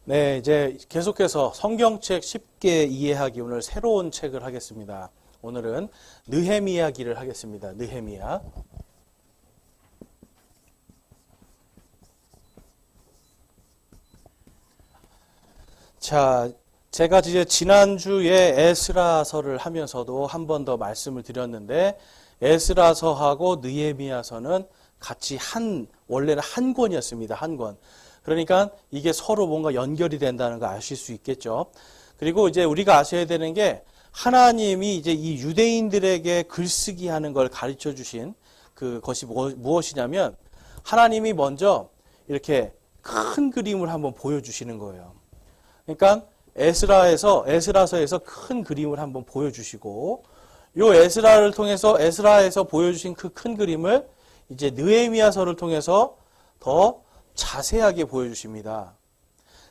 네, 이제 계속해서 성경책 쉽게 이해하기 오늘 새로운 책을 하겠습니다. 오늘은 느헤미야기를 하겠습니다. 느헤미야. 자, 제가 이제 지난주에 에스라서를 하면서도 한 번 더 말씀을 드렸는데 에스라서하고 느헤미야서는 같이 원래는 한 권이었습니다. 한 권. 그러니까 이게 서로 뭔가 연결이 된다는 거 아실 수 있겠죠. 그리고 이제 우리가 아셔야 되는 게 하나님이 이제 이 유대인들에게 글쓰기 하는 걸 가르쳐 주신 그것이 무엇이냐면 하나님이 먼저 이렇게 큰 그림을 한번 보여주시는 거예요. 그러니까 에스라서에서 큰 그림을 한번 보여주시고 요 에스라에서 보여주신 그 큰 그림을 이제 느헤미야서를 통해서 더 자세하게 보여주십니다.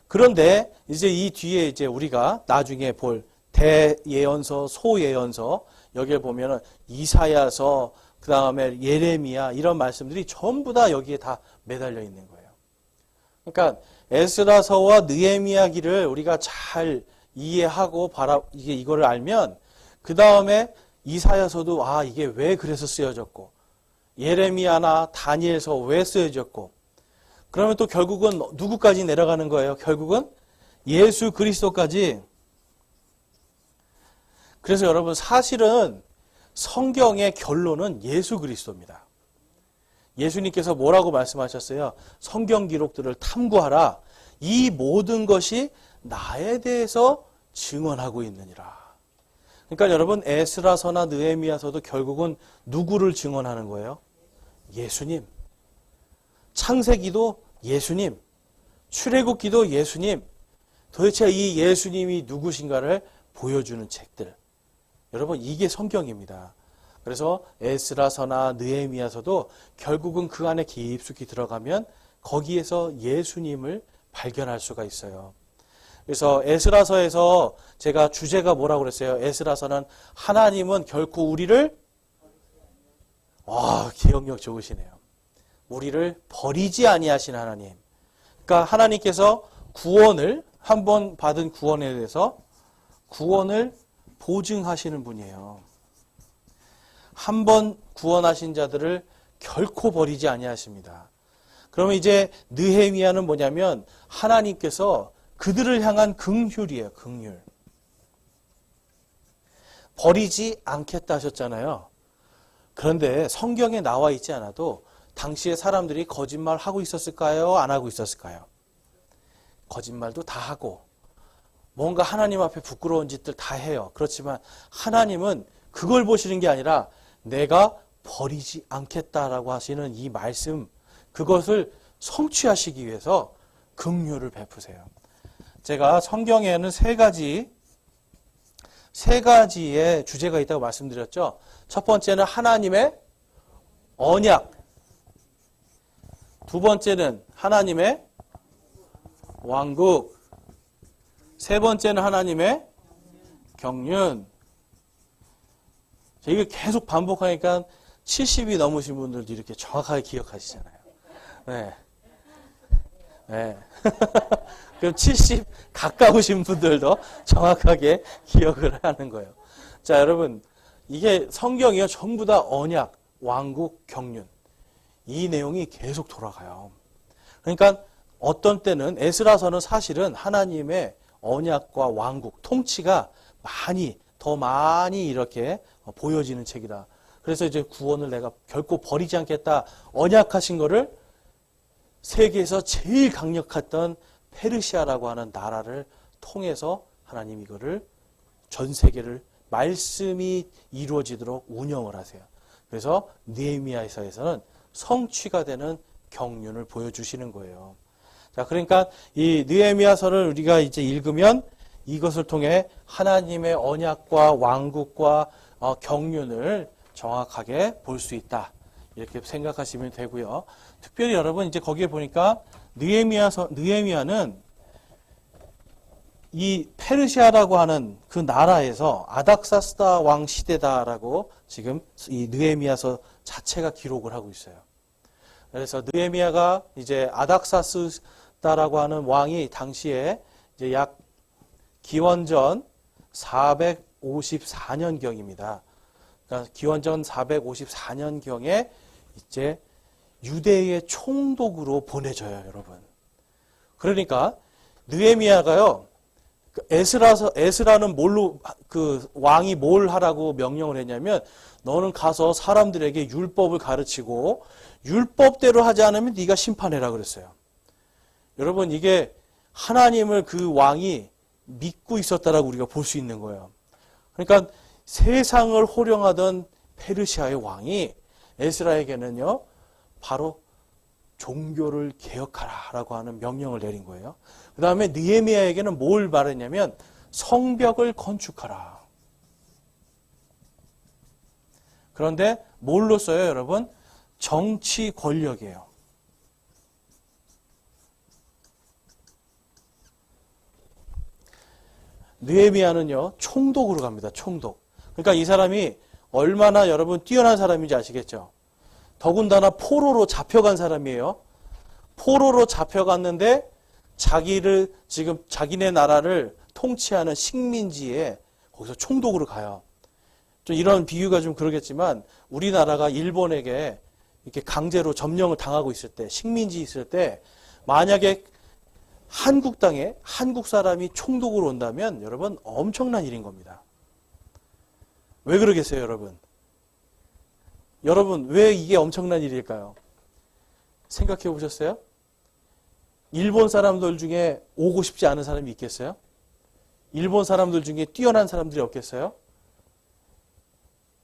그런데 이제 이 뒤에 이제 우리가 나중에 볼 대예언서, 소예언서 여기에 보면은 이사야서, 그 다음에 예레미야 이런 말씀들이 전부 다 여기에 다 매달려 있는 거예요. 그러니까 에스라서와 느헤미야기를 우리가 잘 이해하고 이거를 알면 그 다음에 이사야서도 이게 왜 그래서 쓰여졌고 예레미야나 다니엘서 왜 쓰여졌고 그러면 또 결국은 누구까지 내려가는 거예요? 결국은 예수 그리스도까지. 그래서 여러분 사실은 성경의 결론은 예수 그리스도입니다. 예수님께서 뭐라고 말씀하셨어요? 성경 기록들을 탐구하라. 이 모든 것이 나에 대해서 증언하고 있느니라. 그러니까 여러분 에스라서나 느헤미야서도 결국은 누구를 증언하는 거예요? 예수님. 창세기도 예수님, 출애굽기도 예수님, 도대체 이 예수님이 누구신가를 보여주는 책들. 여러분 이게 성경입니다. 그래서 에스라서나 느헤미야서도 결국은 그 안에 깊숙이 들어가면 거기에서 예수님을 발견할 수가 있어요. 그래서 에스라서에서 제가 주제가 뭐라고 그랬어요? 에스라서는 하나님은 결코 우리를 기억력 좋으시네요. 우리를 버리지 아니하신 하나님. 그러니까 하나님께서 구원을 한번 받은 구원에 대해서 구원을 보증하시는 분이에요. 한 번 구원하신 자들을 결코 버리지 아니하십니다. 그러면 이제 느헤미야는 뭐냐면 하나님께서 그들을 향한 긍휼이에요. 긍휼. 버리지 않겠다 하셨잖아요. 그런데 성경에 나와 있지 않아도 당시에 사람들이 거짓말하고 있었을까요? 안 하고 있었을까요? 거짓말도 다 하고 뭔가 하나님 앞에 부끄러운 짓들 다 해요. 그렇지만 하나님은 그걸 보시는 게 아니라 내가 버리지 않겠다라고 하시는 이 말씀, 그것을 성취하시기 위해서 긍휼을 베푸세요. 제가 성경에는 세 가지의 주제가 있다고 말씀드렸죠. 첫 번째는 하나님의 언약, 두 번째는 하나님의 왕국, 세 번째는 하나님의 경륜. 이게 계속 반복하니까 70이 넘으신 분들도 이렇게 정확하게 기억하시잖아요. 네. 네. 그럼 70 가까우신 분들도 정확하게 기억을 하는 거예요. 자, 여러분, 이게 성경이요. 전부 다 언약, 왕국, 경륜. 이 내용이 계속 돌아가요. 그러니까 어떤 때는 에스라서는 사실은 하나님의 언약과 왕국, 통치가 더 많이 이렇게 보여지는 책이다. 그래서 이제 구원을 내가 결코 버리지 않겠다. 언약하신 거를 세계에서 제일 강력했던 페르시아라고 하는 나라를 통해서 하나님 이거를 전 세계를 말씀이 이루어지도록 운영을 하세요. 그래서 느헤미야서에서는 성취가 되는 경륜을 보여주시는 거예요. 자, 그러니까 이 느헤미야서를 우리가 이제 읽으면 이것을 통해 하나님의 언약과 왕국과 경륜을 정확하게 볼 수 있다. 이렇게 생각하시면 되고요. 특별히 여러분 이제 거기에 보니까 느헤미야는 이 페르시아라고 하는 그 나라에서 아닥사스다 왕 시대다라고 지금 이 느헤미야서 자체가 기록을 하고 있어요. 그래서 느헤미야가 이제 아닥사스다 아스다라고 하는 왕이 당시에 이제 약 기원전 454년경입니다. 그러니까 기원전 454년경에 이제 유대의 총독으로 보내져요, 여러분. 그러니까 느헤미야가요, 에스라는 뭘로 그 왕이 뭘 하라고 명령을 했냐면, 너는 가서 사람들에게 율법을 가르치고 율법대로 하지 않으면 네가 심판해라 그랬어요. 여러분, 이게 하나님을 그 왕이 믿고 있었다라고 우리가 볼 수 있는 거예요. 그러니까 세상을 호령하던 페르시아의 왕이 에스라에게는요, 바로 종교를 개혁하라라고 하는 명령을 내린 거예요. 그 다음에 느헤미야에게는 뭘 말했냐면 성벽을 건축하라. 그런데 뭘로 써요, 여러분? 정치 권력이에요. 느헤미야는요, 총독으로 갑니다. 총독. 그러니까 이 사람이 얼마나 여러분 뛰어난 사람인지 아시겠죠? 더군다나 포로로 잡혀간 사람이에요. 포로로 잡혀갔는데 지금 자기네 나라를 통치하는 식민지에 거기서 총독으로 가요. 좀 이런 비유가 좀 그러겠지만 우리나라가 일본에게 이렇게 강제로 점령을 당하고 있을 때, 식민지 있을 때 만약에 한국 땅에 한국 사람이 총독으로 온다면 여러분 엄청난 일인 겁니다. 왜 그러겠어요, 여러분? 여러분, 왜 이게 엄청난 일일까요? 생각해 보셨어요? 일본 사람들 중에 오고 싶지 않은 사람이 있겠어요? 일본 사람들 중에 뛰어난 사람들이 없겠어요?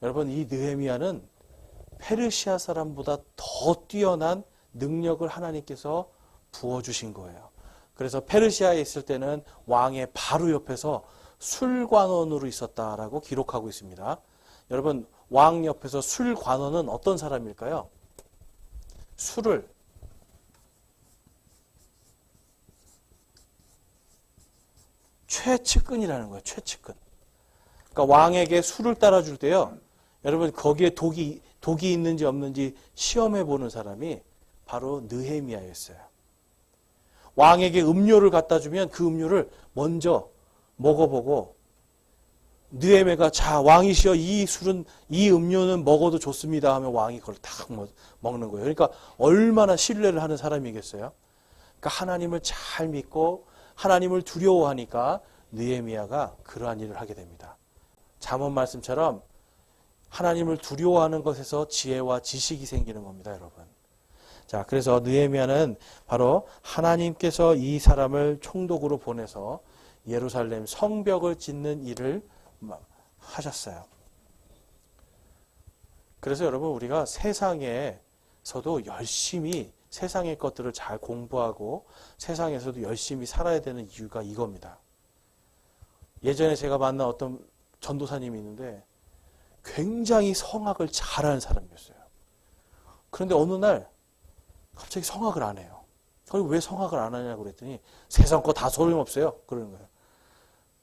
여러분, 이 느헤미야는 페르시아 사람보다 더 뛰어난 능력을 하나님께서 부어주신 거예요. 그래서 페르시아에 있을 때는 왕의 바로 옆에서 술관원으로 있었다라고 기록하고 있습니다. 여러분, 왕 옆에서 술관원은 어떤 사람일까요? 술을 최측근이라는 거예요. 최측근. 그러니까 왕에게 술을 따라줄 때요, 여러분 거기에 독이 있는지 없는지 시험해 보는 사람이 바로 느헤미야였어요. 왕에게 음료를 갖다 주면 그 음료를 먼저 먹어보고, 느헤미야가 자 왕이시여 이 음료는 먹어도 좋습니다 하면 왕이 그걸 딱 먹는 거예요. 그러니까 얼마나 신뢰를 하는 사람이겠어요. 그러니까 하나님을 잘 믿고 하나님을 두려워하니까 느헤미야가 그러한 일을 하게 됩니다. 잠언 말씀처럼 하나님을 두려워하는 것에서 지혜와 지식이 생기는 겁니다, 여러분. 자, 그래서 느헤미야는 바로 하나님께서 이 사람을 총독으로 보내서 예루살렘 성벽을 짓는 일을 하셨어요. 그래서 여러분, 우리가 세상에서도 열심히 세상의 것들을 잘 공부하고 세상에서도 열심히 살아야 되는 이유가 이겁니다. 예전에 제가 만난 어떤 전도사님이 있는데 굉장히 성악을 잘하는 사람이었어요. 그런데 어느 날 갑자기 성악을 안 해요. 그리고 왜 성악을 안 하냐고 그랬더니 세상 거 다 소용없어요. 그러는 거예요.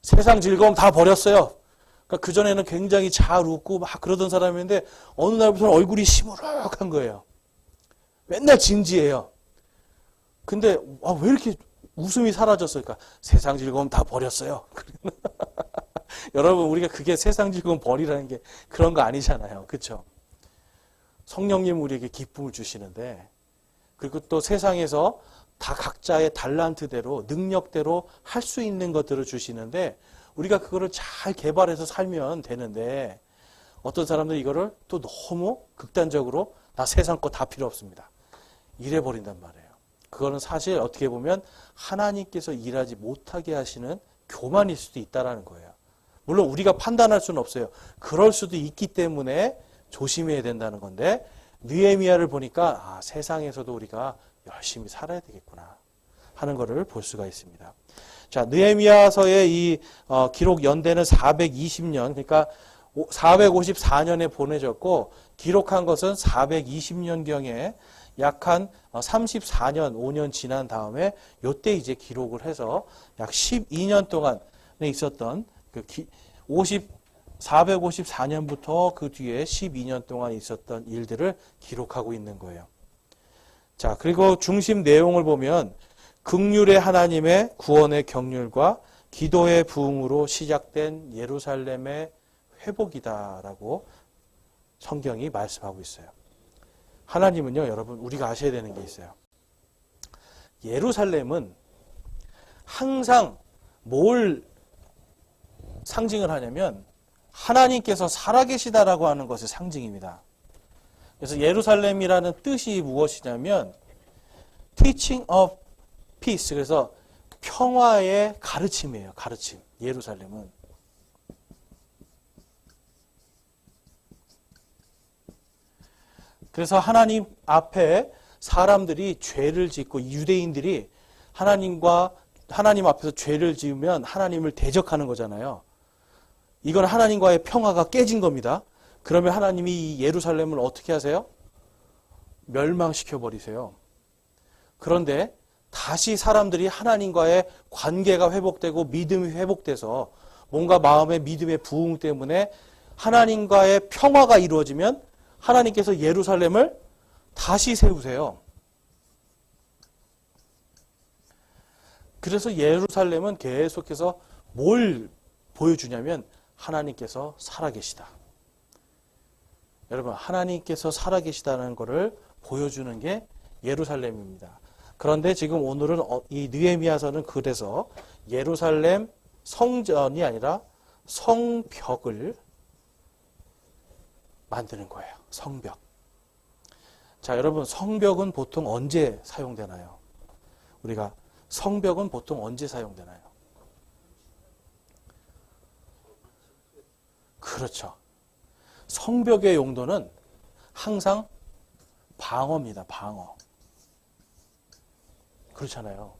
세상 즐거움 다 버렸어요. 그러니까 그전에는 굉장히 잘 웃고 막 그러던 사람인데 어느 날부터는 얼굴이 시무룩한 거예요. 맨날 진지해요. 근데 왜 이렇게 웃음이 사라졌을까? 세상 즐거움 다 버렸어요. 여러분, 우리가 그게 세상 즐거움 버리라는 게 그런 거 아니잖아요. 그렇죠? 성령님 우리에게 기쁨을 주시는데, 그리고 또 세상에서 다 각자의 달란트대로 능력대로 할 수 있는 것들을 주시는데 우리가 그거를 잘 개발해서 살면 되는데, 어떤 사람들이 이거를 또 너무 극단적으로 나 세상 거 다 필요 없습니다 이래 버린단 말이에요. 그거는 사실 어떻게 보면 하나님께서 일하지 못하게 하시는 교만일 수도 있다라는 거예요. 물론 우리가 판단할 수는 없어요. 그럴 수도 있기 때문에 조심해야 된다는 건데, 느헤미야를 보니까 세상에서도 우리가 열심히 살아야 되겠구나 하는 것을 볼 수가 있습니다. 자, 느헤미야서의 이 기록 연대는 420년, 그러니까 454년에 보내졌고 기록한 것은 420년경에 약 한 34년, 5년 지난 다음에 요때 이제 기록을 해서 약 12년 동안에 있었던 454년부터 그 뒤에 12년 동안 있었던 일들을 기록하고 있는 거예요. 자, 그리고 중심 내용을 보면 긍휼의 하나님의 구원의 경륜과 기도의 부흥으로 시작된 예루살렘의 회복이다라고 성경이 말씀하고 있어요. 하나님은요, 여러분, 우리가 아셔야 되는 게 있어요. 예루살렘은 항상 뭘 상징을 하냐면 하나님께서 살아계시다라고 하는 것의 상징입니다. 그래서 예루살렘이라는 뜻이 무엇이냐면 teaching of peace, 그래서 평화의 가르침이에요. 가르침. 예루살렘은. 그래서 하나님 앞에 사람들이 죄를 짓고 유대인들이 하나님 앞에서 죄를 지으면 하나님을 대적하는 거잖아요. 이건 하나님과의 평화가 깨진 겁니다. 그러면 하나님이 이 예루살렘을 어떻게 하세요? 멸망시켜 버리세요. 그런데 다시 사람들이 하나님과의 관계가 회복되고 믿음이 회복돼서 뭔가 마음의 믿음의 부흥 때문에 하나님과의 평화가 이루어지면 하나님께서 예루살렘을 다시 세우세요. 그래서 예루살렘은 계속해서 뭘 보여주냐면 하나님께서 살아계시다. 여러분, 하나님께서 살아계시다는 것을 보여주는 게 예루살렘입니다. 그런데 지금 오늘은 이 느헤미야서는 그래서 예루살렘 성전이 아니라 성벽을 만드는 거예요. 성벽. 자, 여러분, 성벽은 보통 언제 사용되나요? 우리가 성벽은 보통 언제 사용되나요? 그렇죠. 성벽의 용도는 항상 방어입니다. 방어. 그렇잖아요.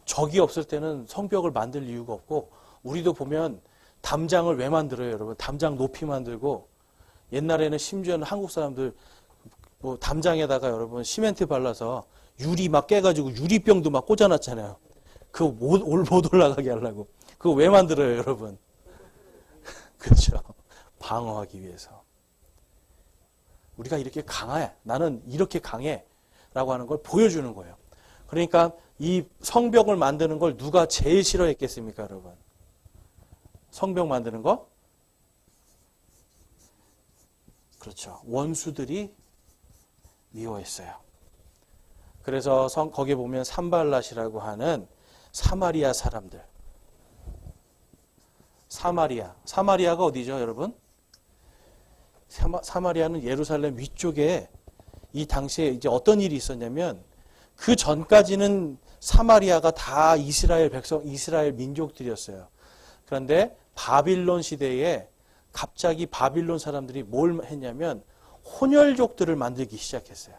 적이 없을 때는 성벽을 만들 이유가 없고, 우리도 보면 담장을 왜 만들어요, 여러분? 담장 높이 만들고, 옛날에는 심지어는 한국 사람들 뭐 담장에다가 여러분 시멘트 발라서 유리 막 깨가지고 유리병도 막 꽂아놨잖아요. 그거 못 올라가게 하려고. 그거 왜 만들어요, 여러분? 그렇죠. 방어하기 위해서. 우리가 이렇게 강해. 나는 이렇게 강해. 라고 하는 걸 보여주는 거예요. 그러니까 이 성벽을 만드는 걸 누가 제일 싫어했겠습니까, 여러분? 성벽 만드는 거? 그렇죠. 원수들이 미워했어요. 그래서 거기에 보면 산발랏이라고 하는 사마리아 사람들. 사마리아가 어디죠, 여러분? 사마리아는 예루살렘 위쪽에 이 당시에 이제 어떤 일이 있었냐면 그 전까지는 사마리아가 다 이스라엘 민족들이었어요. 그런데 바빌론 시대에 갑자기 바빌론 사람들이 뭘 했냐면 혼혈족들을 만들기 시작했어요.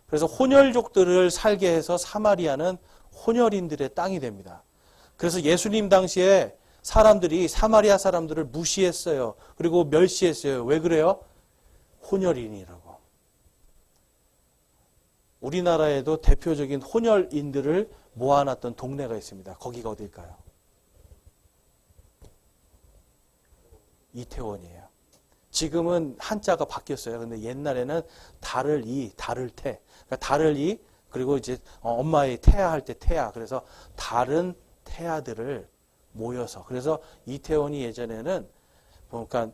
그래서 혼혈족들을 살게 해서 사마리아는 혼혈인들의 땅이 됩니다. 그래서 예수님 당시에 사람들이 사마리아 사람들을 무시했어요. 그리고 멸시했어요. 왜 그래요? 혼혈인이라고. 우리나라에도 대표적인 혼혈인들을 모아놨던 동네가 있습니다. 거기가 어딜까요? 이태원이에요. 지금은 한자가 바뀌었어요. 근데 옛날에는 달을 이, 달을 태. 그러니까 달을 이, 그리고 이제 엄마의 태아 할 때 태아. 그래서 다른 태아들을 모여서. 그래서 이태원이 예전에는 그러니까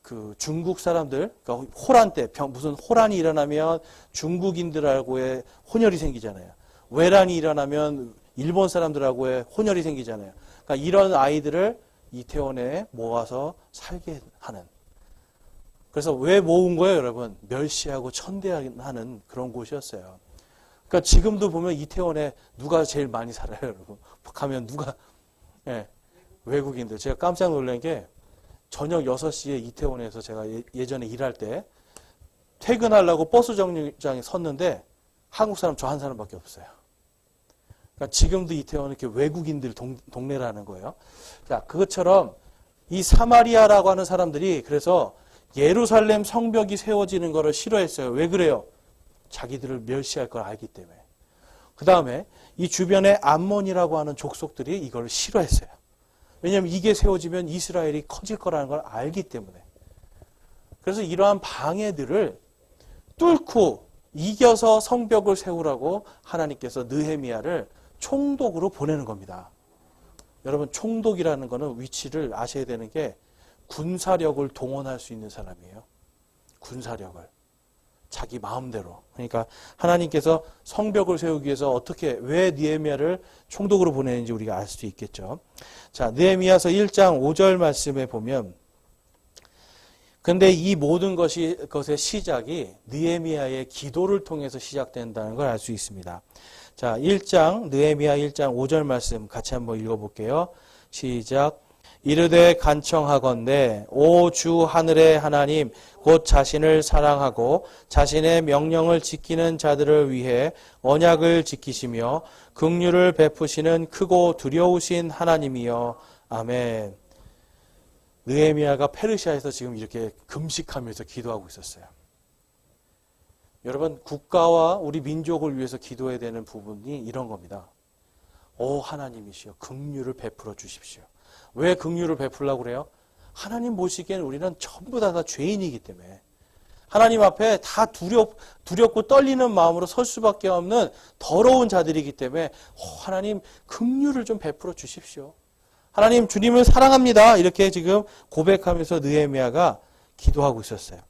그 중국 사람들, 그러니까 호란 때 무슨 호란이 일어나면 중국인들하고의 혼혈이 생기잖아요. 외란이 일어나면 일본 사람들하고의 혼혈이 생기잖아요. 그러니까 이런 아이들을 이태원에 모아서 살게 하는. 그래서 왜 모은 거예요, 여러분? 멸시하고 천대하는 그런 곳이었어요. 그러니까 지금도 보면 이태원에 누가 제일 많이 살아요, 여러분? 가면 누가, 예, 외국인들. 제가 깜짝 놀란 게 저녁 6시에 이태원에서 제가 예전에 일할 때 퇴근하려고 버스 정류장에 섰는데 한국 사람 저 한 사람밖에 없어요. 그러니까 지금도 이태원은 이렇게 외국인들 동네라는 거예요. 자, 그것처럼 이 사마리아라고 하는 사람들이 그래서 예루살렘 성벽이 세워지는 것을 싫어했어요. 왜 그래요? 자기들을 멸시할 걸 알기 때문에. 그 다음에 이 주변에 암몬이라고 하는 족속들이 이걸 싫어했어요. 왜냐하면 이게 세워지면 이스라엘이 커질 거라는 걸 알기 때문에. 그래서 이러한 방해들을 뚫고 이겨서 성벽을 세우라고 하나님께서 느헤미야를 총독으로 보내는 겁니다. 여러분, 총독이라는 거는 위치를 아셔야 되는 게 군사력을 동원할 수 있는 사람이에요. 군사력을. 자기 마음대로. 그러니까 하나님께서 성벽을 세우기 위해서 왜 느헤미야를 총독으로 보내는지 우리가 알 수 있겠죠. 자, 느헤미야서 1장 5절 말씀에 보면, 근데 이 모든 것의 시작이 느헤미야의 기도를 통해서 시작된다는 걸 알 수 있습니다. 자, 느헤미야 1장 5절 말씀 같이 한번 읽어볼게요. 시작. 이르되 간청하건대 오 주 하늘의 하나님 곧 자신을 사랑하고 자신의 명령을 지키는 자들을 위해 언약을 지키시며 긍휼을 베푸시는 크고 두려우신 하나님이여. 아멘. 느헤미야가 페르시아에서 지금 이렇게 금식하면서 기도하고 있었어요. 여러분, 국가와 우리 민족을 위해서 기도해야 되는 부분이 이런 겁니다. 오 하나님이시여 긍휼을 베풀어 주십시오. 왜 긍휼을 베풀려고 그래요? 하나님 보시기에는 우리는 전부 다 죄인이기 때문에 하나님 앞에 다 두렵고 떨리는 마음으로 설 수밖에 없는 더러운 자들이기 때문에 하나님 긍휼을 좀 베풀어 주십시오. 하나님 주님을 사랑합니다. 이렇게 지금 고백하면서 느헤미야가 기도하고 있었어요.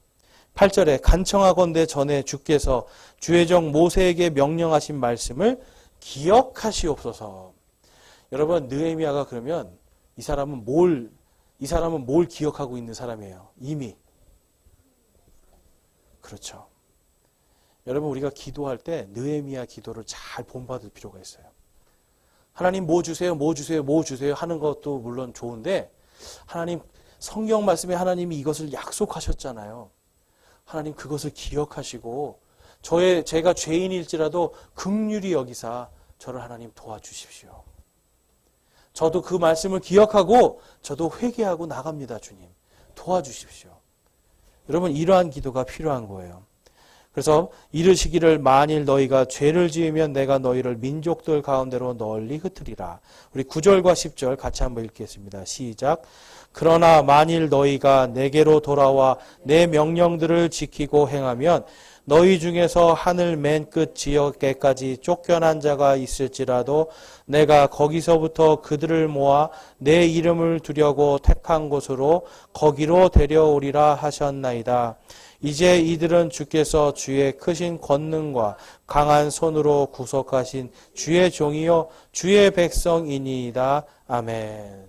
8절에 간청하건대 전에 주께서 주의 종 모세에게 명령하신 말씀을 기억하시옵소서. 여러분, 느헤미야가 그러면 이 사람은 뭘 기억하고 있는 사람이에요? 이미. 그렇죠. 여러분, 우리가 기도할 때 느헤미야 기도를 잘 본받을 필요가 있어요. 하나님 뭐 주세요, 뭐 주세요, 뭐 주세요 하는 것도 물론 좋은데 하나님 성경 말씀에 하나님이 이것을 약속하셨잖아요. 하나님 그것을 기억하시고 제가 죄인일지라도 긍휼히 여기사 저를 하나님 도와주십시오. 저도 그 말씀을 기억하고 저도 회개하고 나갑니다. 주님 도와주십시오. 여러분, 이러한 기도가 필요한 거예요. 그래서 이르시기를 만일 너희가 죄를 지으면 내가 너희를 민족들 가운데로 널리 흩으리라. 우리 9절과 10절 같이 한번 읽겠습니다. 시작. 그러나 만일 너희가 내게로 돌아와 내 명령들을 지키고 행하면 너희 중에서 하늘 맨 끝 지역에까지 쫓겨난 자가 있을지라도 내가 거기서부터 그들을 모아 내 이름을 두려고 택한 곳으로 거기로 데려오리라 하셨나이다. 이제 이들은 주께서 주의 크신 권능과 강한 손으로 구속하신 주의 종이요 주의 백성이니이다. 아멘.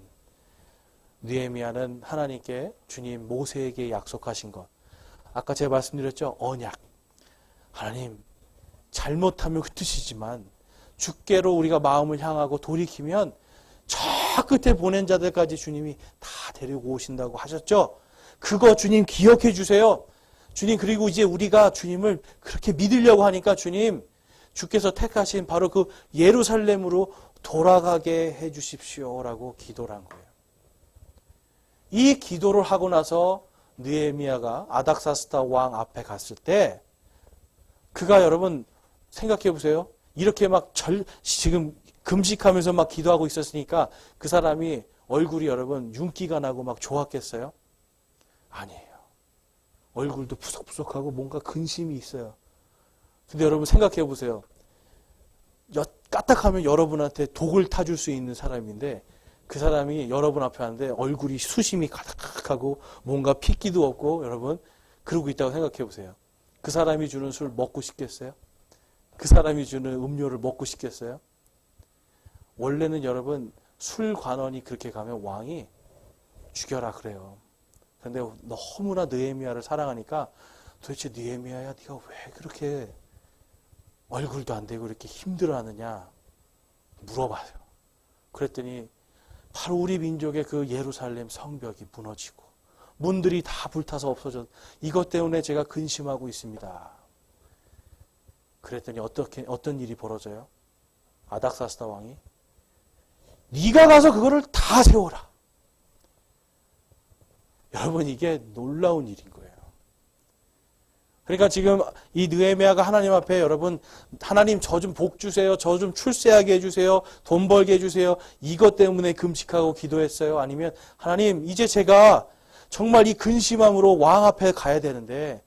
느헤미야는 하나님께 주님 모세에게 약속하신 것, 아까 제가 말씀드렸죠. 언약. 하나님 잘못하면 흩으시지만 주께로 우리가 마음을 향하고 돌이키면 저 끝에 보낸 자들까지 주님이 다 데리고 오신다고 하셨죠. 그거 주님 기억해 주세요. 주님, 그리고 이제 우리가 주님을 그렇게 믿으려고 하니까 주께서 택하신 바로 그 예루살렘으로 돌아가게 해 주십시오라고 기도를 한 거예요. 이 기도를 하고 나서 느헤미야가 아닥사스다 왕 앞에 갔을 때 그가 여러분 생각해 보세요. 이렇게 지금 금식하면서 막 기도하고 있었으니까 그 사람이 얼굴이 여러분 윤기가 나고 막 좋았겠어요? 아니에요. 얼굴도 푸석푸석하고 뭔가 근심이 있어요. 근데 여러분 생각해 보세요. 까딱하면 여러분한테 독을 타줄 수 있는 사람인데 그 사람이 여러분 앞에 왔는데 얼굴이 수심이 가득하고 뭔가 핏기도 없고 여러분 그러고 있다고 생각해 보세요. 그 사람이 주는 술 먹고 싶겠어요? 그 사람이 주는 음료를 먹고 싶겠어요? 원래는 여러분 술 관원이 그렇게 가면 왕이 죽여라 그래요. 그런데 너무나 느헤미야를 사랑하니까 도대체 느헤미야야 네가 왜 그렇게 얼굴도 안 되고 이렇게 힘들어하느냐 물어봐요. 그랬더니 바로 우리 민족의 그 예루살렘 성벽이 무너지고 문들이 다 불타서 없어져 이것 때문에 제가 근심하고 있습니다. 그랬더니 어떤 일이 벌어져요? 아닥사스다 왕이 네가 가서 그거를 다 세워라. 여러분 이게 놀라운 일인 거예요. 그러니까 지금 이 느헤미야가 하나님 앞에 여러분 하나님 저 좀 복 주세요. 저 좀 출세하게 해주세요. 돈 벌게 해주세요. 이것 때문에 금식하고 기도했어요. 아니면 하나님 이제 제가 정말 이 근심함으로 왕 앞에 가야 되는데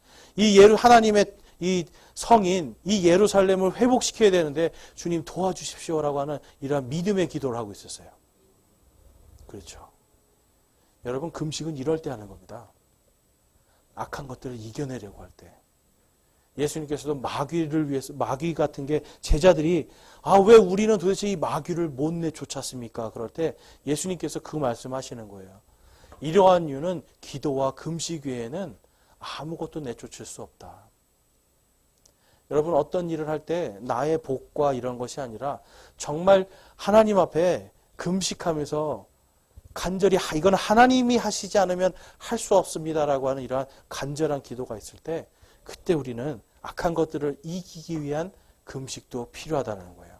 하나님의 이 성인 이 예루살렘을 회복시켜야 되는데 주님 도와주십시오라고 하는 이러한 믿음의 기도를 하고 있었어요. 그렇죠. 여러분, 금식은 이럴 때 하는 겁니다. 악한 것들을 이겨내려고 할 때. 예수님께서도 마귀를 위해서, 마귀 같은 게 제자들이 왜 우리는 도대체 이 마귀를 못 내쫓았습니까? 그럴 때 예수님께서 그 말씀하시는 거예요. 이러한 이유는 기도와 금식 외에는 아무것도 내쫓을 수 없다. 여러분, 어떤 일을 할 때 나의 복과 이런 것이 아니라 정말 하나님 앞에 금식하면서 간절히 이건 하나님이 하시지 않으면 할 수 없습니다라고 하는 이러한 간절한 기도가 있을 때 그때 우리는 악한 것들을 이기기 위한 금식도 필요하다는 거예요.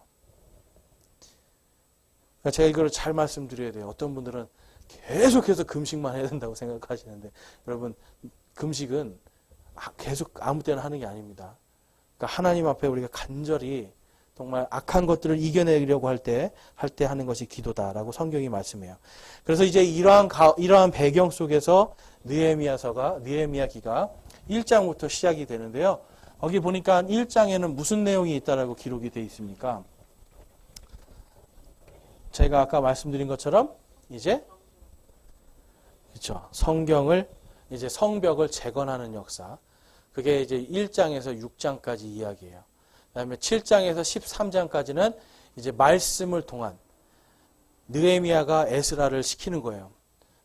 그러니까 제가 이걸 잘 말씀드려야 돼요. 어떤 분들은 계속해서 금식만 해야 된다고 생각하시는데 여러분, 금식은 계속 아무 때나 하는 게 아닙니다. 그러니까 하나님 앞에 우리가 간절히 정말 악한 것들을 이겨내려고 할 때 하는 것이 기도다라고 성경이 말씀해요. 그래서 이제 이러한 배경 속에서 느헤미야기가 1장부터 시작이 되는데요. 거기 보니까 1장에는 무슨 내용이 있다라고 기록이 되어 있습니까? 제가 아까 말씀드린 것처럼 이제 그렇죠. 이제 성벽을 재건하는 역사. 그게 이제 1장에서 6장까지 이야기예요. 그다음에 7장에서 13장까지는 이제 말씀을 통한 느헤미야가 에스라를 시키는 거예요.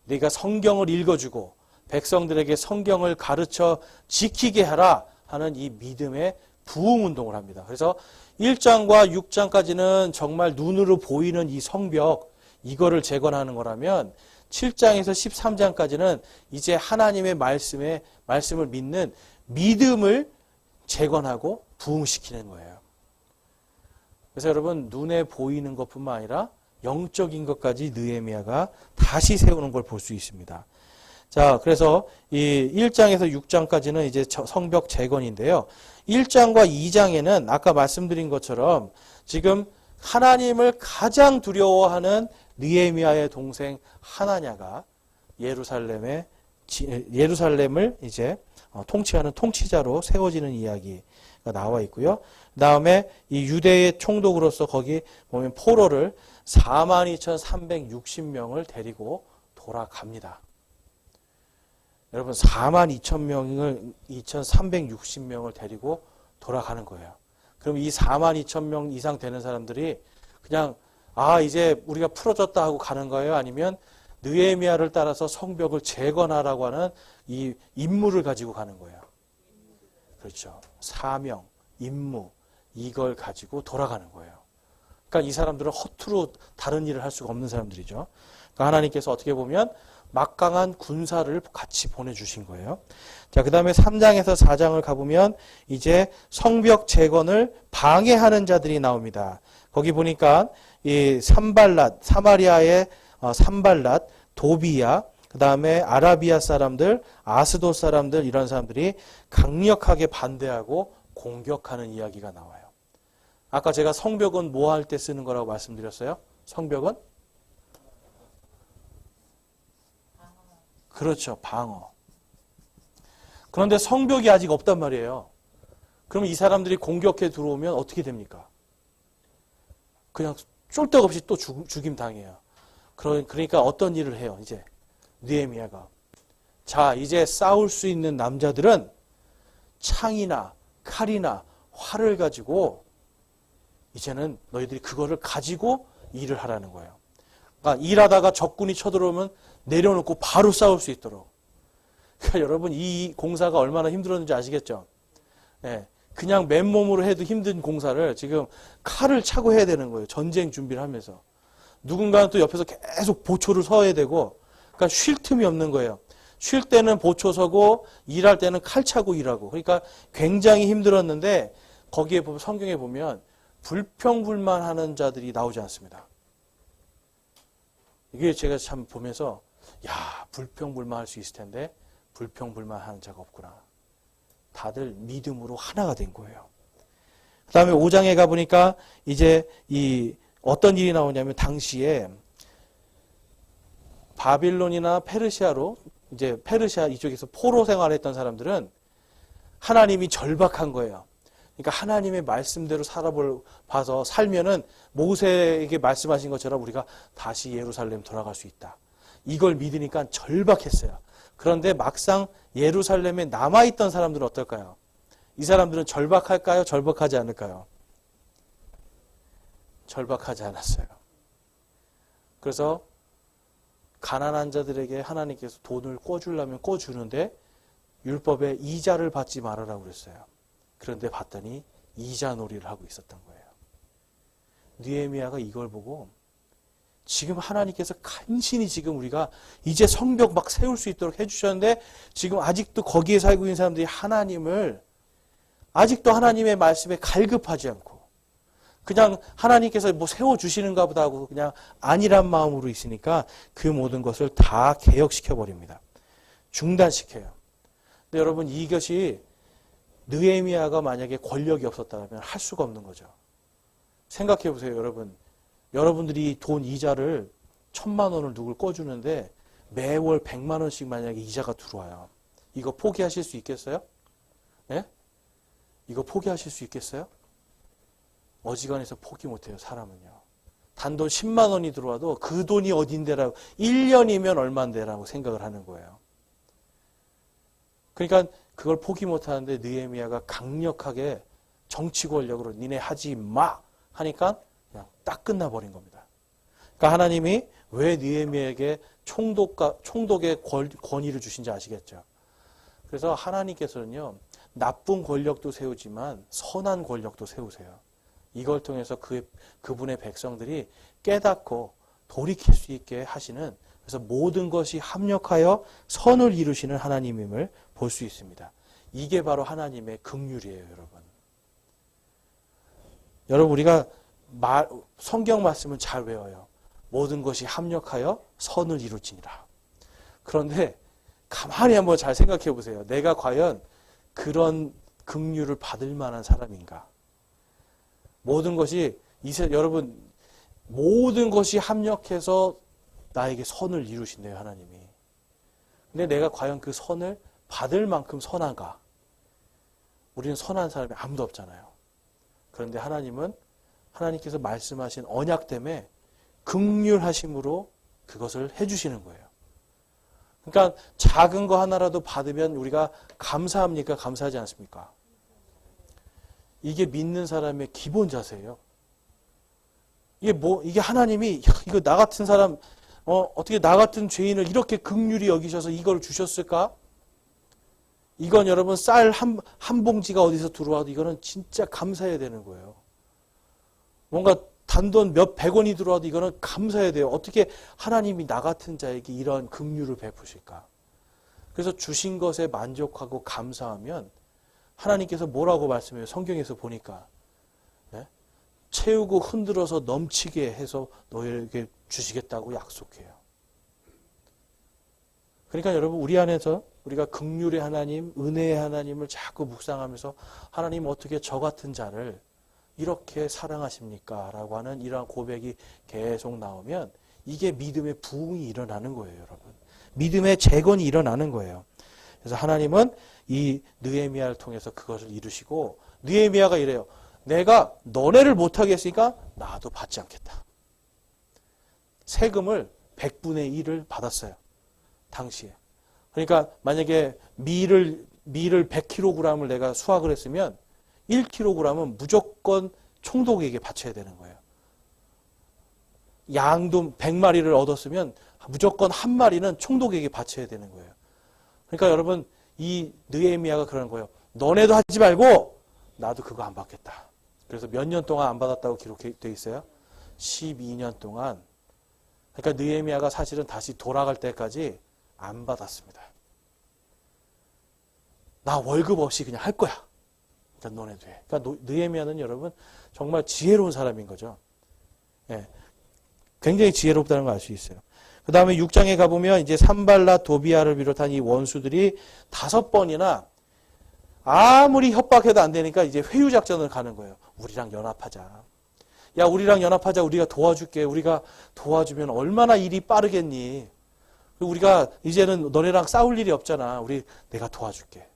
네가 성경을 읽어주고 백성들에게 성경을 가르쳐 지키게 하라 하는 이 믿음의 부흥운동을 합니다. 그래서 1장과 6장까지는 정말 눈으로 보이는 이 성벽, 이거를 재건하는 거라면 7장에서 13장까지는 이제 하나님의 말씀을 믿는 믿음을 재건하고 부흥시키는 거예요. 그래서 여러분, 눈에 보이는 것뿐만 아니라 영적인 것까지 느헤미야가 다시 세우는 걸 볼 수 있습니다. 자, 그래서 이 1장에서 6장까지는 이제 성벽 재건인데요. 1장과 2장에는 아까 말씀드린 것처럼 지금 하나님을 가장 두려워하는 느헤미야의 동생 하나냐가 예루살렘을 이제 통치하는 통치자로 세워지는 이야기가 나와 있고요. 그 다음에 이 유대의 총독으로서 거기 보면 포로를 42,360명을 데리고 돌아갑니다. 여러분, 42,360명을 데리고 돌아가는 거예요. 그럼 이 42,000명 이상 되는 사람들이 그냥 이제 우리가 풀어졌다 하고 가는 거예요? 아니면 느헤미야를 따라서 성벽을 재건하라고 하는 이 임무를 가지고 가는 거예요. 그렇죠. 사명, 임무, 이걸 가지고 돌아가는 거예요. 그러니까 이 사람들은 허투루 다른 일을 할 수가 없는 사람들이죠. 그러니까 하나님께서 어떻게 보면 막강한 군사를 같이 보내주신 거예요. 자, 그 다음에 3장에서 4장을 가보면 이제 성벽 재건을 방해하는 자들이 나옵니다. 거기 보니까 이 사마리아의 산발랏, 도비야, 그 다음에 아라비아 사람들, 아스돗 사람들, 이런 사람들이 강력하게 반대하고 공격하는 이야기가 나와요. 아까 제가 성벽은 뭐 할 때 쓰는 거라고 말씀드렸어요? 성벽은? 그렇죠. 방어. 그런데 성벽이 아직 없단 말이에요. 그럼 이 사람들이 공격해 들어오면 어떻게 됩니까? 그냥 쫄데가 없이 또 죽임 당해요. 그러니까 어떤 일을 해요, 이제? 느헤미야가. 자, 이제 싸울 수 있는 남자들은 창이나 칼이나 활을 가지고 이제는 너희들이 그거를 가지고 일을 하라는 거예요. 그러니까 일하다가 적군이 쳐들어오면 내려놓고 바로 싸울 수 있도록. 그러니까 여러분, 이 공사가 얼마나 힘들었는지 아시겠죠? 네, 그냥 맨몸으로 해도 힘든 공사를 지금 칼을 차고 해야 되는 거예요. 전쟁 준비를 하면서. 누군가는 또 옆에서 계속 보초를 서야 되고, 그러니까 쉴 틈이 없는 거예요. 쉴 때는 보초 서고, 일할 때는 칼 차고 일하고. 그러니까 굉장히 힘들었는데, 거기에 보면, 성경에 보면 불평불만하는 자들이 나오지 않습니다. 이게 제가 참 보면서, 불평불만할 수 있을 텐데 불평불만하는 자가 없구나. 다들 믿음으로 하나가 된 거예요. 그 다음에 5장에 가보니까 이제 어떤 일이 나오냐면 당시에 바빌론이나 페르시아로 이제 페르시아 이쪽에서 포로 생활했던 사람들은 하나님이 절박한 거예요. 그러니까 하나님의 말씀대로 봐서 살면은 모세에게 말씀하신 것처럼 우리가 다시 예루살렘 돌아갈 수 있다. 이걸 믿으니까 절박했어요. 그런데 막상 예루살렘에 남아있던 사람들은 어떨까요? 이 사람들은 절박할까요? 절박하지 않을까요? 절박하지 않았어요. 그래서 가난한 자들에게 하나님께서 돈을 꿔주려면 꿔주는데 율법에 이자를 받지 말아라고 그랬어요. 그런데 봤더니 이자 놀이를 하고 있었던 거예요. 느헤미야가 이걸 보고 지금 하나님께서 간신히 지금 우리가 이제 성벽 막 세울 수 있도록 해주셨는데 지금 아직도 거기에 살고 있는 사람들이 하나님을 아직도 하나님의 말씀에 갈급하지 않고 그냥 하나님께서 뭐 세워주시는가 보다 하고 그냥 아니란 마음으로 있으니까 그 모든 것을 다 개혁시켜버립니다. 중단시켜요. 근데 여러분 이것이 느헤미야가 만약에 권력이 없었다면 할 수가 없는 거죠. 생각해 보세요, 여러분. 여러분들이 돈 이자를 1,000만 원을 누굴 꿔주는데 매월 100만 원씩 만약에 이자가 들어와요. 이거 포기하실 수 있겠어요? 예? 이거 포기하실 수 있겠어요? 어지간해서 포기 못해요, 사람은요. 단돈 10만 원이 들어와도 그 돈이 어딘데라고 1년이면 얼만데라고 생각을 하는 거예요. 그러니까 그걸 포기 못하는데 느헤미야가 강력하게 정치 권력으로 니네 하지 마 하니까 그냥 딱 끝나버린 겁니다. 그러니까 하나님이 왜 느헤미야에게 총독의 권위를 주신지 아시겠죠? 그래서 하나님께서는요 나쁜 권력도 세우지만 선한 권력도 세우세요. 이걸 통해서 그분의 백성들이 깨닫고 돌이킬 수 있게 하시는 그래서 모든 것이 합력하여 선을 이루시는 하나님임을 볼 수 있습니다. 이게 바로 하나님의 긍휼이에요, 여러분. 여러분 우리가 성경 말씀은 잘 외워요. 모든 것이 합력하여 선을 이룰지니라. 그런데 가만히 한번 잘 생각해 보세요. 내가 과연 그런 긍휼을 받을 만한 사람인가? 여러분 모든 것이 합력해서 나에게 선을 이루신대요, 하나님이. 근데 내가 과연 그 선을 받을 만큼 선한가? 우리는 선한 사람이 아무도 없잖아요. 그런데 하나님께서 말씀하신 언약 때문에 긍휼하심으로 그것을 해주시는 거예요. 그러니까 작은 거 하나라도 받으면 우리가 감사합니까? 감사하지 않습니까? 이게 믿는 사람의 기본 자세예요. 이게 하나님이 이거 나 같은 사람 어떻게 나 같은 죄인을 이렇게 긍휼히 여기셔서 이걸 주셨을까? 이건 여러분 쌀 한 봉지가 어디서 들어와도 이거는 진짜 감사해야 되는 거예요. 뭔가 단돈 몇백 원이 들어와도 이거는 감사해야 돼요. 어떻게 하나님이 나 같은 자에게 이런 긍휼을 베푸실까? 그래서 주신 것에 만족하고 감사하면 하나님께서 뭐라고 말씀해요? 성경에서 보니까 네? 채우고 흔들어서 넘치게 해서 너희에게 주시겠다고 약속해요. 그러니까 여러분 우리 안에서 우리가 긍휼의 하나님, 은혜의 하나님을 자꾸 묵상하면서 하나님 어떻게 저 같은 자를 이렇게 사랑하십니까? 라고 하는 이러한 고백이 계속 나오면 이게 믿음의 부흥이 일어나는 거예요, 여러분. 믿음의 재건이 일어나는 거예요. 그래서 하나님은 이 느헤미야를 통해서 그것을 이루시고 느헤미야가 이래요. 내가 너네를 못하게 했으니까 나도 받지 않겠다. 세금을 100분의 1을 받았어요. 당시에. 그러니까 만약에 밀을 100kg을 내가 수확을 했으면 1kg은 무조건 총독에게 바쳐야 되는 거예요. 양도 100마리를 얻었으면 무조건 한 마리는 총독에게 바쳐야 되는 거예요. 그러니까 여러분 이 느헤미야가 그러는 거예요. 너네도 하지 말고 나도 그거 안 받겠다. 그래서 몇 년 동안 안 받았다고 기록되어 있어요? 12년 동안. 그러니까 느헤미야가 사실은 다시 돌아갈 때까지 안 받았습니다. 나 월급 없이 그냥 할 거야. 그러니까 너네도 해. 그러니까 느헤미야는 여러분 정말 지혜로운 사람인 거죠. 예. 굉장히 지혜롭다는 걸 알 수 있어요. 그 다음에 6장에 가보면 이제 산발랏 도비아를 비롯한 이 원수들이 5번이나 아무리 협박해도 안 되니까 이제 회유 작전을 가는 거예요. 우리랑 연합하자. 야, 우리랑 연합하자. 우리가 도와줄게. 우리가 도와주면 얼마나 일이 빠르겠니? 우리가 이제는 너네랑 싸울 일이 없잖아. 내가 도와줄게.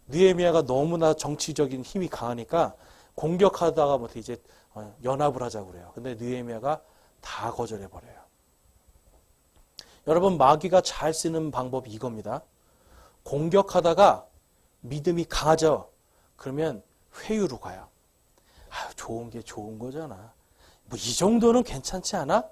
느헤미야가 너무나 정치적인 힘이 강하니까 공격하다가 못해 이제 연합을 하자고 그래요. 근데 느헤미야가 다 거절해 버려요. 여러분, 마귀가 잘 쓰는 방법이 이겁니다. 공격하다가 믿음이 강하죠. 그러면 회유로 가요. 좋은 게 좋은 거잖아. 뭐 이 정도는 괜찮지 않아?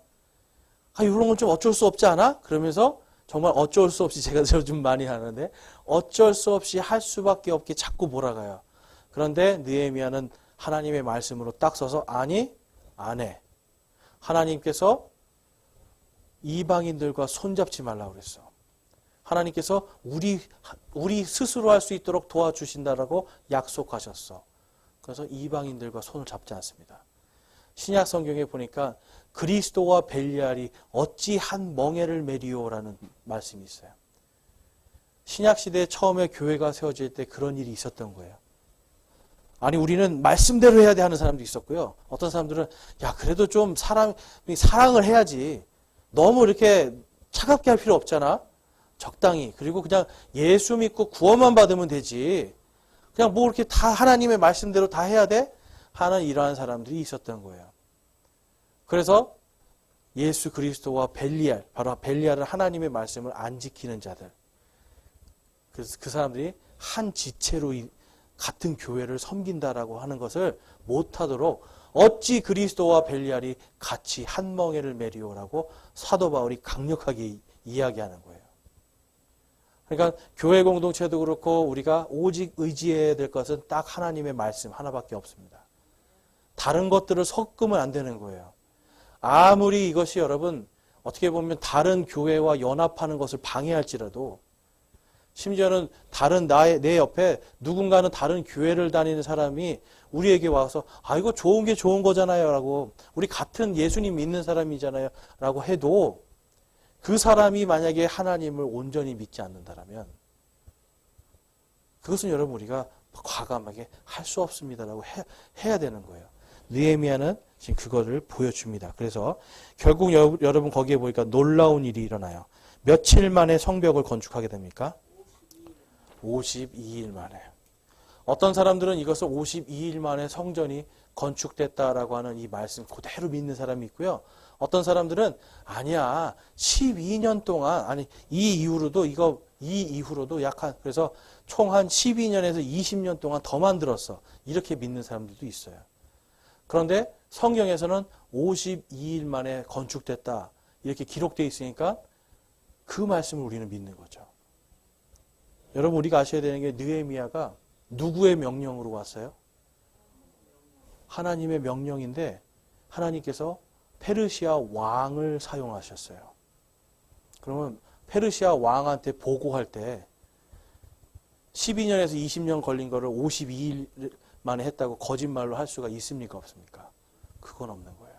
이런 건 좀 어쩔 수 없지 않아? 그러면서 정말 어쩔 수 없이, 제가 좀 많이 하는데 어쩔 수 없이 할 수밖에 없게 자꾸 몰아가요. 그런데 느헤미야는 하나님의 말씀으로 딱 서서 아니, 안 해. 하나님께서 이방인들과 손잡지 말라고 그랬어. 하나님께서 우리 스스로 할 수 있도록 도와주신다라고 약속하셨어. 그래서 이방인들과 손을 잡지 않습니다. 신약 성경에 보니까 그리스도와 벨리알이 어찌 한 멍에를 메리오라는 말씀이 있어요. 신약 시대에 처음에 교회가 세워질 때 그런 일이 있었던 거예요. 아니, 우리는 말씀대로 해야 돼 하는 사람도 있었고요. 어떤 사람들은 그래도 좀 사람이 사랑을 해야지. 너무 이렇게 차갑게 할 필요 없잖아. 적당히. 그리고 그냥 예수 믿고 구원만 받으면 되지. 그냥 뭐 이렇게 다 하나님의 말씀대로 다 해야 돼? 하는 이러한 사람들이 있었던 거예요. 그래서 예수 그리스도와 벨리알, 바로 벨리알은 하나님의 말씀을 안 지키는 자들. 그래서 그 사람들이 한 지체로 같은 교회를 섬긴다라고 하는 것을 못하도록 어찌 그리스도와 벨리알이 같이 한 멍에를 메리오라고 사도 바울이 강력하게 이야기하는 거예요. 그러니까 교회 공동체도 그렇고 우리가 오직 의지해야 될 것은 딱 하나님의 말씀 하나밖에 없습니다. 다른 것들을 섞으면 안 되는 거예요. 아무리 이것이 여러분 어떻게 보면 다른 교회와 연합하는 것을 방해할지라도, 심지어는 내 옆에 누군가는 다른 교회를 다니는 사람이 우리에게 와서 이거 좋은 게 좋은 거잖아요 라고, 우리 같은 예수님 믿는 사람이잖아요 라고 해도 그 사람이 만약에 하나님을 온전히 믿지 않는다라면 그것은 여러분 우리가 과감하게 할 수 없습니다라고 해야 되는 거예요. 느헤미야는 지금 그거를 보여줍니다. 그래서 결국 여러분 거기에 보니까 놀라운 일이 일어나요. 며칠 만에 성벽을 건축하게 됩니까? 52일 만에. 어떤 사람들은 이것을 52일 만에 성전이 건축됐다라고 하는 이 말씀 그대로 믿는 사람이 있고요. 어떤 사람들은 아니야, 12년 동안, 이 이후로도 그래서 총 한 12년에서 20년 동안 더 만들었어. 이렇게 믿는 사람들도 있어요. 그런데 성경에서는 52일 만에 건축됐다. 이렇게 기록되어 있으니까 그 말씀을 우리는 믿는 거죠. 여러분, 우리가 아셔야 되는 게 느헤미야가 누구의 명령으로 왔어요? 하나님의 명령인데 하나님께서 페르시아 왕을 사용하셨어요. 그러면 페르시아 왕한테 보고할 때 12년에서 20년 걸린 거를 52일 만에 했다고 거짓말로 할 수가 있습니까? 없습니까? 그건 없는 거예요.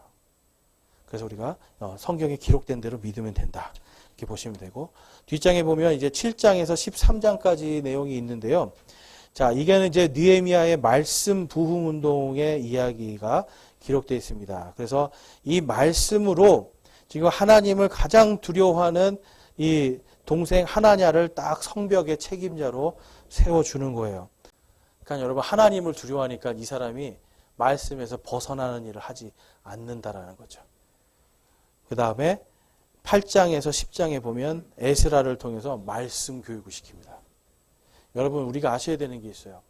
그래서 우리가 성경에 기록된 대로 믿으면 된다. 이렇게 보시면 되고, 뒷장에 보면 이제 7장에서 13장까지 내용이 있는데요. 자, 이게는 이제 느헤미야의 말씀 부흥 운동의 이야기가 기록되어 있습니다. 그래서 이 말씀으로 지금 하나님을 가장 두려워하는 이 동생 하나냐를 딱 성벽의 책임자로 세워주는 거예요. 그러니까 여러분, 하나님을 두려워하니까 이 사람이 말씀에서 벗어나는 일을 하지 않는다라는 거죠. 그 다음에 8장에서 10장에 보면 에스라를 통해서 말씀 교육을 시킵니다. 여러분, 우리가 아셔야 되는 게 있어요.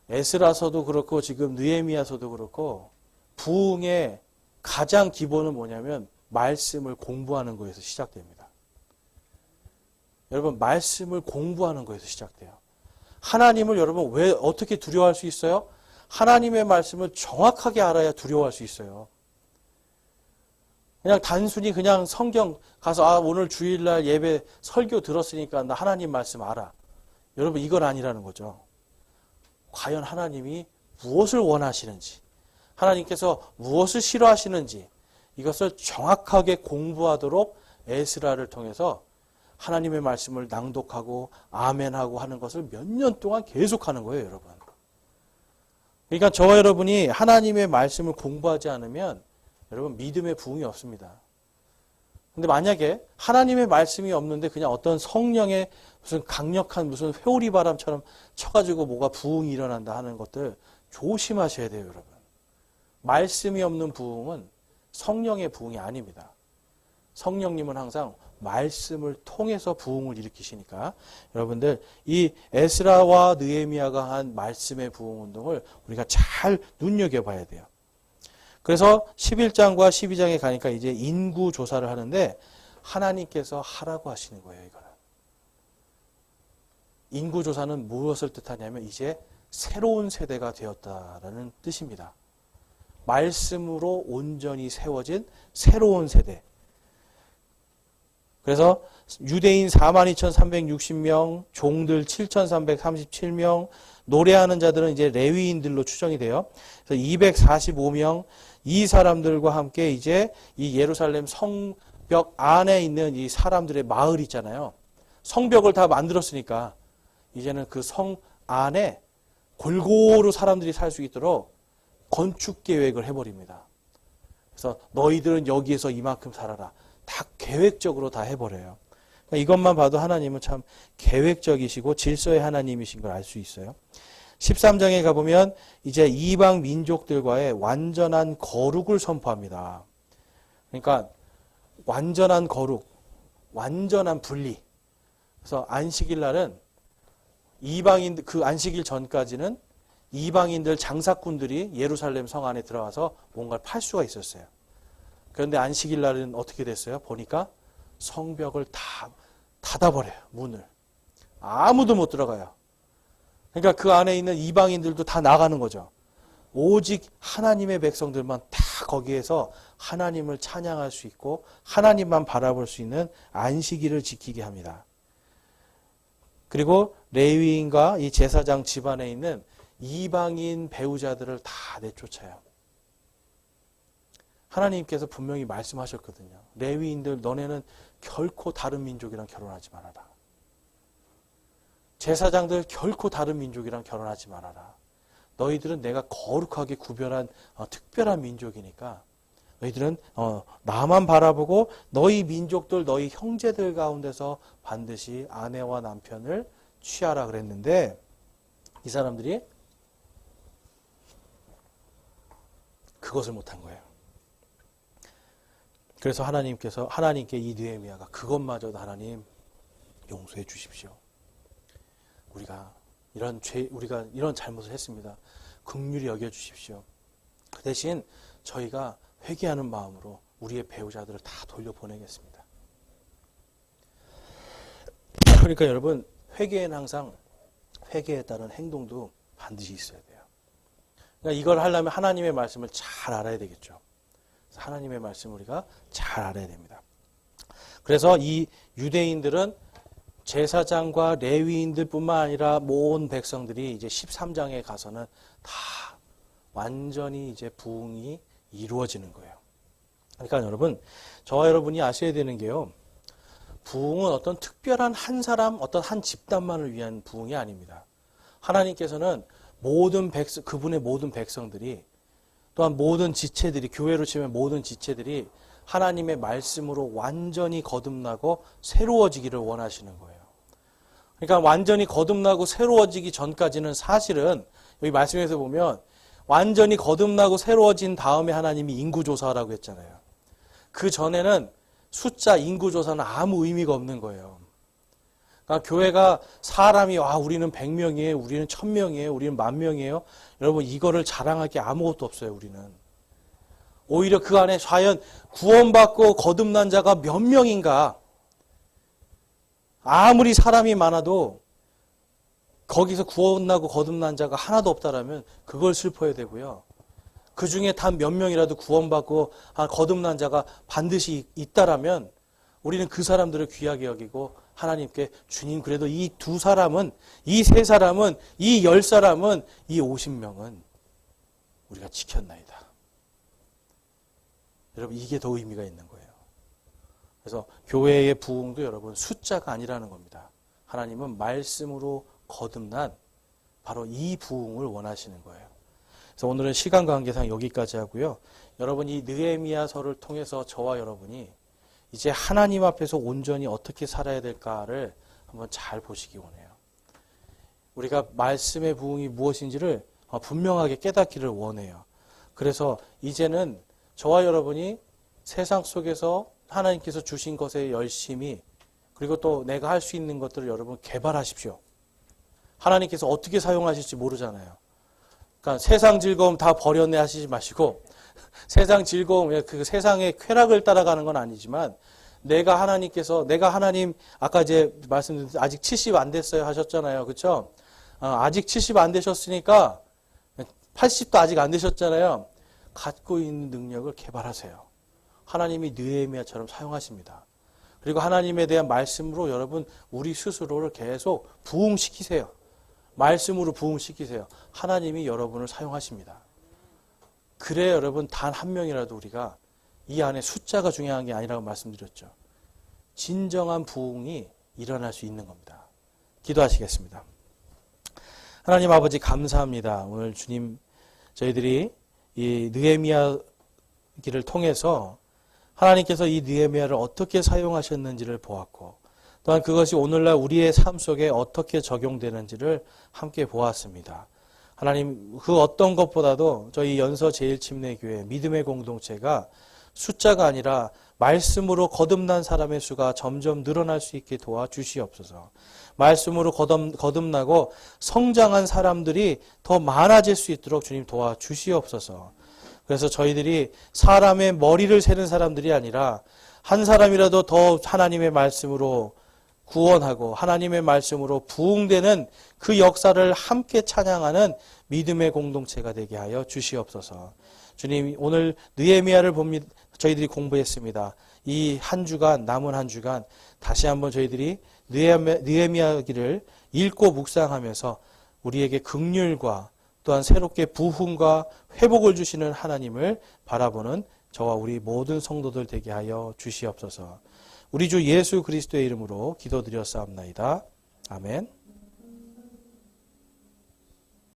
에스라서도 그렇고 지금 느헤미야서도 그렇고 부흥의 가장 기본은 뭐냐면 말씀을 공부하는 거에서 시작됩니다. 여러분, 말씀을 공부하는 거에서 시작돼요. 하나님을 여러분 왜 어떻게 두려워할 수 있어요? 하나님의 말씀을 정확하게 알아야 두려워할 수 있어요. 그냥 단순히 그냥 성경 가서 오늘 주일날 예배 설교 들었으니까 나 하나님 말씀 알아. 여러분, 이건 아니라는 거죠. 과연 하나님이 무엇을 원하시는지, 하나님께서 무엇을 싫어하시는지 이것을 정확하게 공부하도록 에스라를 통해서 하나님의 말씀을 낭독하고 아멘하고 하는 것을 몇 년 동안 계속하는 거예요, 여러분. 그러니까 저와 여러분이 하나님의 말씀을 공부하지 않으면 여러분 믿음의 부흥이 없습니다. 근데 만약에 하나님의 말씀이 없는데 그냥 어떤 성령의 무슨 강력한 무슨 회오리 바람처럼 쳐가지고 뭐가 부흥이 일어난다 하는 것들 조심하셔야 돼요, 여러분. 말씀이 없는 부흥은 성령의 부흥이 아닙니다. 성령님은 항상 말씀을 통해서 부흥을 일으키시니까 여러분들 이 에스라와 느헤미야가 한 말씀의 부흥 운동을 우리가 잘 눈여겨봐야 돼요. 그래서 11장과 12장에 가니까 이제 인구 조사를 하는데 하나님께서 하라고 하시는 거예요, 이거는. 인구 조사는 무엇을 뜻하냐면 이제 새로운 세대가 되었다라는 뜻입니다. 말씀으로 온전히 세워진 새로운 세대. 그래서 유대인 42,360명, 종들 7,337명, 노래하는 자들은 이제 레위인들로 추정이 돼요. 그래서 245명, 이 사람들과 함께 이제 이 예루살렘 성벽 안에 있는 이 사람들의 마을 있잖아요. 성벽을 다 만들었으니까 이제는 그 성 안에 골고루 사람들이 살 수 있도록 건축 계획을 해버립니다. 그래서 너희들은 여기에서 이만큼 살아라. 다 계획적으로 다 해버려요. 그러니까 이것만 봐도 하나님은 참 계획적이시고 질서의 하나님이신 걸 알 수 있어요. 13장에 가보면 이제 이방 민족들과의 완전한 거룩을 선포합니다. 그러니까 완전한 거룩, 완전한 분리. 그래서 안식일 날은 이방인, 그 안식일 전까지는 이방인들 장사꾼들이 예루살렘 성 안에 들어가서 뭔가를 팔 수가 있었어요. 그런데 안식일 날은 어떻게 됐어요? 보니까 성벽을 다 닫아버려요. 문을. 아무도 못 들어가요. 그러니까 그 안에 있는 이방인들도 다 나가는 거죠. 오직 하나님의 백성들만 다 거기에서 하나님을 찬양할 수 있고 하나님만 바라볼 수 있는 안식일을 지키게 합니다. 그리고 레위인과 이 제사장 집안에 있는 이방인 배우자들을 다 내쫓아요. 하나님께서 분명히 말씀하셨거든요. 레위인들 너네는 결코 다른 민족이랑 결혼하지 말아라. 제사장들 결코 다른 민족이랑 결혼하지 말아라. 너희들은 내가 거룩하게 구별한 특별한 민족이니까 너희들은 나만 바라보고 너희 민족들, 너희 형제들 가운데서 반드시 아내와 남편을 취하라 그랬는데 이 사람들이 그것을 못한 거예요. 그래서 하나님께 이 느헤미야가 그것마저도 하나님 용서해 주십시오. 우리가 이런 잘못을 했습니다. 긍휼히 여겨 주십시오. 그 대신 저희가 회개하는 마음으로 우리의 배우자들을 다 돌려보내겠습니다. 그러니까 여러분 회개에는 항상 회개에 따른 행동도 반드시 있어야 돼요. 그러니까 이걸 하려면 하나님의 말씀을 잘 알아야 되겠죠. 하나님의 말씀을 우리가 잘 알아야 됩니다. 그래서 이 유대인들은 제사장과 레위인들뿐만 아니라 모든 백성들이 이제 13장에 가서는 다 완전히 이제 부흥이 이루어지는 거예요. 그러니까 여러분, 저와 여러분이 아셔야 되는 게요. 부흥은 어떤 특별한 한 사람, 어떤 한 집단만을 위한 부흥이 아닙니다. 하나님께서는 그분의 모든 백성들이 또한 모든 지체들이, 교회로 치면 모든 지체들이 하나님의 말씀으로 완전히 거듭나고 새로워지기를 원하시는 거예요. 그러니까 완전히 거듭나고 새로워지기 전까지는 사실은 여기 말씀에서 보면 완전히 거듭나고 새로워진 다음에 하나님이 인구조사라고 했잖아요. 그 전에는 숫자 인구조사는 아무 의미가 없는 거예요. 그러니까 교회가 사람이 우리는 100명이에요. 우리는 1000명이에요. 우리는 10,000명이에요. 여러분 이거를 자랑할 게 아무것도 없어요. 우리는. 오히려 그 안에 과연 구원받고 거듭난 자가 몇 명인가. 아무리 사람이 많아도 거기서 구원나고 거듭난 자가 하나도 없다라면 그걸 슬퍼해야 되고요. 그 중에 단 몇 명이라도 구원받고 거듭난 자가 반드시 있다라면 우리는 그 사람들을 귀하게 여기고 하나님께 주님 그래도 이 2사람은, 이 3사람은, 이 10사람은, 이 50명은 우리가 지켰나이다. 여러분 이게 더 의미가 있는 거예요. 그래서 교회의 부흥도 여러분 숫자가 아니라는 겁니다. 하나님은 말씀으로 거듭난 바로 이 부흥을 원하시는 거예요. 그래서 오늘은 시간 관계상 여기까지 하고요. 여러분 이 느헤미야서를 통해서 저와 여러분이 이제 하나님 앞에서 온전히 어떻게 살아야 될까를 한번 잘 보시기 원해요. 우리가 말씀의 부흥이 무엇인지를 분명하게 깨닫기를 원해요. 그래서 이제는 저와 여러분이 세상 속에서 하나님께서 주신 것에 열심히, 그리고 또 내가 할 수 있는 것들을 여러분 개발하십시오. 하나님께서 어떻게 사용하실지 모르잖아요. 그러니까 세상 즐거움 다 버렸네 하시지 마시고, 세상 즐거움, 그 세상의 쾌락을 따라가는 건 아니지만, 내가 하나님, 아까 이제 말씀드린 아직 70 안 됐어요 하셨잖아요. 그렇죠? 아직 70 안 되셨으니까 80도 아직 안 되셨잖아요. 갖고 있는 능력을 개발하세요. 하나님이 느헤미야처럼 사용하십니다. 그리고 하나님에 대한 말씀으로 여러분 우리 스스로를 계속 부흥시키세요. 말씀으로 부흥시키세요. 하나님이 여러분을 사용하십니다. 그래 여러분 단 한 명이라도 우리가 이 안에 숫자가 중요한 게 아니라고 말씀드렸죠. 진정한 부흥이 일어날 수 있는 겁니다. 기도하시겠습니다. 하나님 아버지 감사합니다. 오늘 주님 저희들이 이 느헤미야기를 통해서 하나님께서 이 느헤미야를 어떻게 사용하셨는지를 보았고 또한 그것이 오늘날 우리의 삶 속에 어떻게 적용되는지를 함께 보았습니다. 하나님 그 어떤 것보다도 저희 연서 제1침례교회 믿음의 공동체가 숫자가 아니라 말씀으로 거듭난 사람의 수가 점점 늘어날 수 있게 도와주시옵소서. 말씀으로 거듭나고 성장한 사람들이 더 많아질 수 있도록 주님 도와주시옵소서. 그래서 저희들이 사람의 머리를 세는 사람들이 아니라 한 사람이라도 더 하나님의 말씀으로 구원하고 하나님의 말씀으로 부흥되는 그 역사를 함께 찬양하는 믿음의 공동체가 되게 하여 주시옵소서. 주님 오늘 느헤미야를 봅니다. 저희들이 공부했습니다. 이 한 주간 남은 한 주간 다시 한번 저희들이 느헤미야기를 읽고 묵상하면서 우리에게 긍휼과 또한 새롭게 부흥과 회복을 주시는 하나님을 바라보는 저와 우리 모든 성도들 되게 하여 주시옵소서. 우리 주 예수 그리스도의 이름으로 기도드렸사옵나이다. 아멘.